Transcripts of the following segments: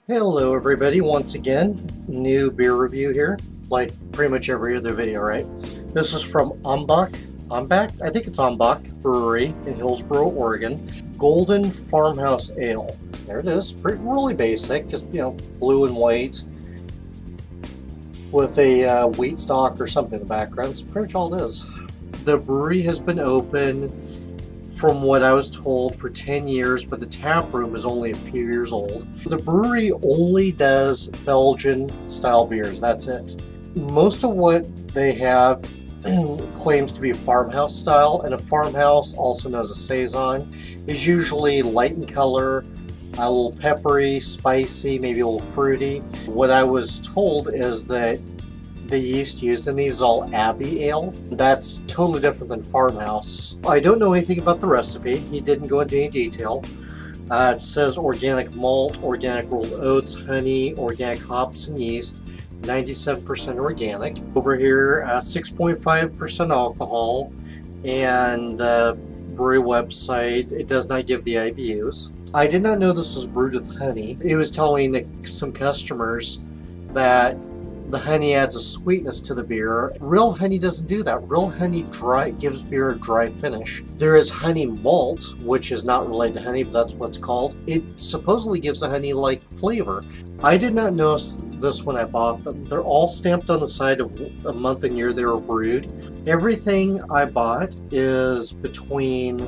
Hello everybody, once again, new beer review here, like pretty much every other video, right? This is from Ambacht, I think it's Ambacht Brewery in Hillsboro, Oregon. Golden Farmhouse Ale. There it is, really basic, just, blue and white with a wheat stalk or something in the background. That's pretty much all it is. The brewery has been open, from what I was told, for 10 years, but the tap room is only a few years old. The brewery only does Belgian style beers, that's it. Most of what they have claims to be farmhouse style, and a farmhouse, also known as a saison, is usually light in color, a little peppery, spicy, maybe a little fruity. What I was told is that the yeast used in these is all Abbey Ale. That's totally different than Farmhouse. I don't know anything about the recipe. He didn't go into any detail. It says organic malt, organic rolled oats, honey, organic hops and yeast, 97% organic. Over here, 6.5% alcohol, and the brewery website, it does not give the IBUs. I did not know this was brewed with honey. It was telling some customers that the honey adds a sweetness to the beer. Real honey doesn't do that. Real honey gives beer a dry finish. There is honey malt, which is not related to honey, but that's what it's called. It supposedly gives a honey-like flavor. I did not notice this when I bought them. They're all stamped on the side of a month and year they were brewed. Everything I bought is between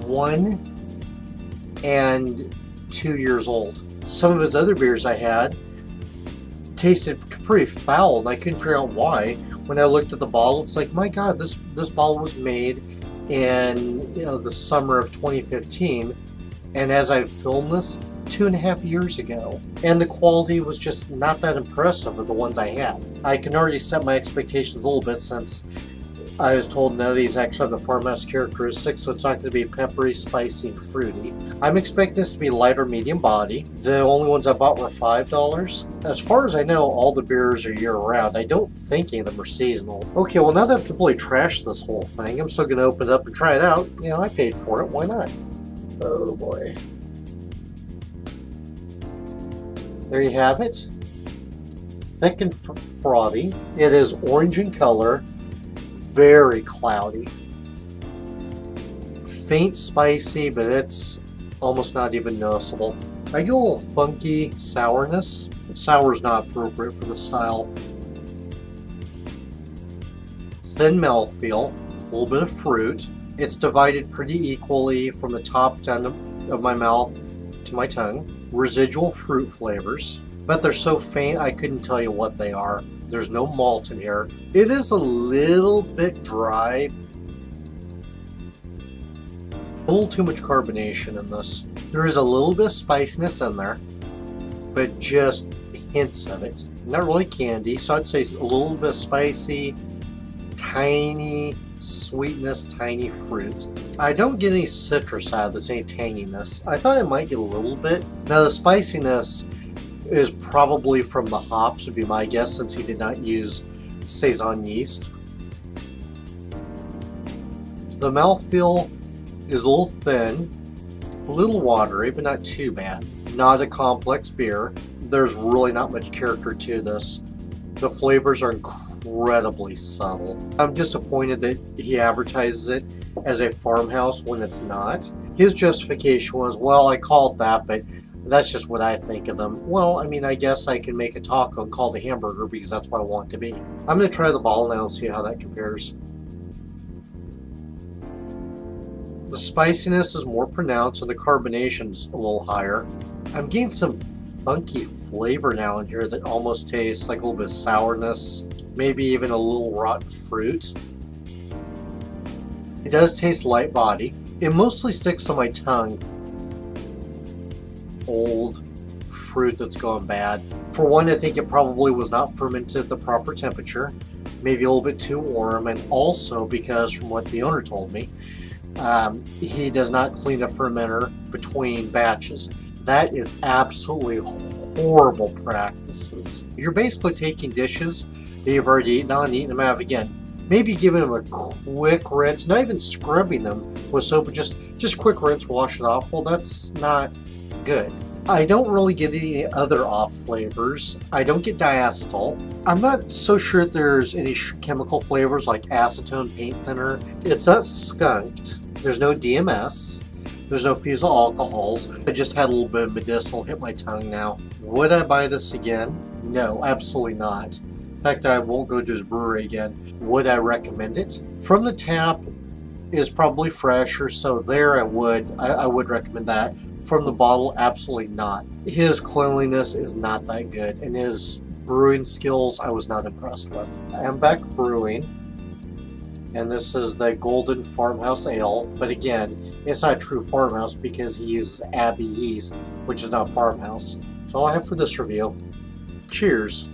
1 and 2 years old. Some of his other beers I had tasted pretty foul, and I couldn't figure out why. When I looked at the bottle, it's like, my God, this bottle was made in the summer of 2015, and as I filmed this, 2.5 years ago. And the quality was just not that impressive of the ones I had. I can already set my expectations a little bit since I was told none of these actually have the farmhouse characteristics, so it's not going to be peppery, spicy, and fruity. I'm expecting this to be light or medium body. The only ones I bought were $5. As far as I know, all the beers are year-round. I don't think any of them are seasonal. Okay, well, now that I've completely trashed this whole thing, I'm still going to open it up and try it out. I paid for it. Why not? Oh, boy. There you have it. Thick and frothy. It is orange in color. Very cloudy. Faint spicy, but it's almost not even noticeable. I get a little funky sourness. Sour is not appropriate for the style. Thin mouthfeel, a little bit of fruit. It's divided pretty equally from the top down of my mouth to my tongue. Residual fruit flavors, but they're so faint I couldn't tell you what they are. There's no malt in here. It is a little bit dry. A little too much carbonation in this. There is a little bit of spiciness in there, but just hints of it. Not really candy, so I'd say a little bit spicy, tiny sweetness, tiny fruit. I don't get any citrus out of this, any tanginess. I thought I might get a little bit. Now the spiciness is probably from the hops, would be my guess, since he did not use saison yeast. The mouthfeel is a little thin, a little watery, but not too bad. Not a complex beer. There's really not much character to this. The flavors are incredibly subtle. I'm disappointed that he advertises it as a farmhouse when it's not. His justification was, well, I called that, but that's just what I think of them. Well, I mean, I guess I can make a taco and call it a hamburger because that's what I want it to be. I'm going to try the bottle now and see how that compares. The spiciness is more pronounced and the carbonation's a little higher. I'm getting some funky flavor now in here that almost tastes like a little bit of sourness, maybe even a little rotten fruit. It does taste light body. It mostly sticks on my tongue. Old fruit that's gone bad. For one, I think it probably was not fermented at the proper temperature, maybe a little bit too warm, and also because, from what the owner told me, he does not clean the fermenter between batches. That is absolutely horrible practices. You're basically taking dishes that you've already eaten on and eating them out again. Maybe giving them a quick rinse, not even scrubbing them with soap, but just quick rinse, wash it off. Well, that's not good. I don't really get any other off flavors. I don't get diacetyl. I'm not so sure that there's any chemical flavors like acetone paint thinner. It's not skunked. There's no DMS. There's no fusel alcohols. I just had a little bit of medicinal hit my tongue now. Would I buy this again? No, absolutely not. In fact, I won't go to his brewery again. Would I recommend it? From the tap is probably fresher, so there I would recommend that. From the bottle, absolutely not. His cleanliness is not that good, and his brewing skills I was not impressed with. Ambacht Brewing, and this is the Golden Farmhouse Ale, but again, it's not a true farmhouse because he uses Abbey yeast, which is not farmhouse. That's all I have for this review. Cheers.